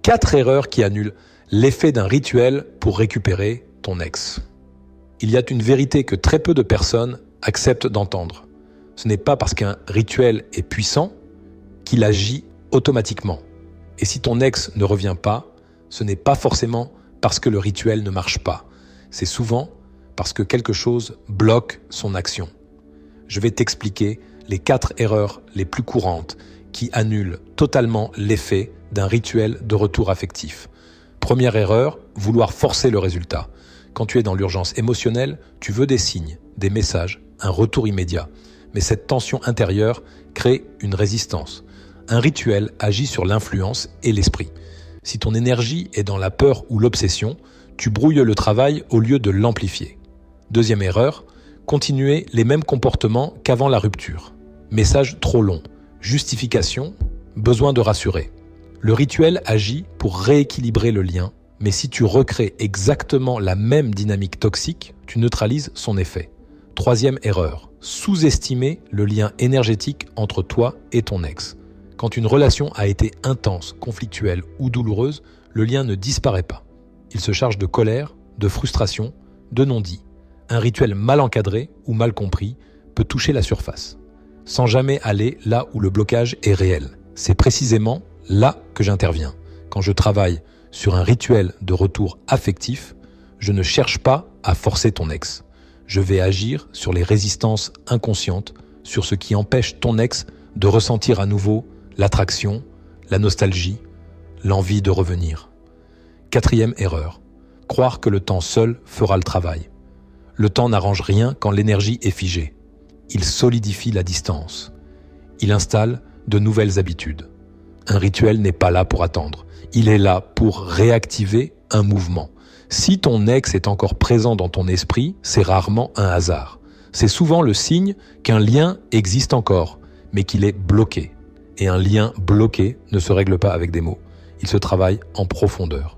4 erreurs qui annulent l'effet d'un rituel pour récupérer ton ex. Il y a une vérité que très peu de personnes acceptent d'entendre. Ce n'est pas parce qu'un rituel est puissant qu'il agit automatiquement. Et si ton ex ne revient pas, ce n'est pas forcément parce que le rituel ne marche pas. C'est souvent parce que quelque chose bloque son action. Je vais t'expliquer les 4 erreurs les plus courantes qui annulent totalement l'effet d'un rituel de retour affectif. Première erreur, vouloir forcer le résultat. Quand tu es dans l'urgence émotionnelle, tu veux des signes, des messages, un retour immédiat. Mais cette tension intérieure crée une résistance. Un rituel agit sur l'influence et l'esprit. Si ton énergie est dans la peur ou l'obsession, tu brouilles le travail au lieu de l'amplifier. Deuxième erreur, continuer les mêmes comportements qu'avant la rupture. Message trop long, justification, besoin de rassurer. Le rituel agit pour rééquilibrer le lien, mais si tu recrées exactement la même dynamique toxique, tu neutralises son effet. Troisième erreur, sous-estimer le lien énergétique entre toi et ton ex. Quand une relation a été intense, conflictuelle ou douloureuse, le lien ne disparaît pas. Il se charge de colère, de frustration, de non-dit. Un rituel mal encadré ou mal compris peut toucher la surface, sans jamais aller là où le blocage est réel. C'est précisément là que j'interviens. Quand je travaille sur un rituel de retour affectif, je ne cherche pas à forcer ton ex. Je vais agir sur les résistances inconscientes, sur ce qui empêche ton ex de ressentir à nouveau l'attraction, la nostalgie, l'envie de revenir. Quatrième erreur, croire que le temps seul fera le travail. Le temps n'arrange rien quand l'énergie est figée. Il solidifie la distance. Il installe de nouvelles habitudes. Un rituel n'est pas là pour attendre. Il est là pour réactiver un mouvement. Si ton ex est encore présent dans ton esprit, c'est rarement un hasard. C'est souvent le signe qu'un lien existe encore, mais qu'il est bloqué. Et un lien bloqué ne se règle pas avec des mots. Il se travaille en profondeur.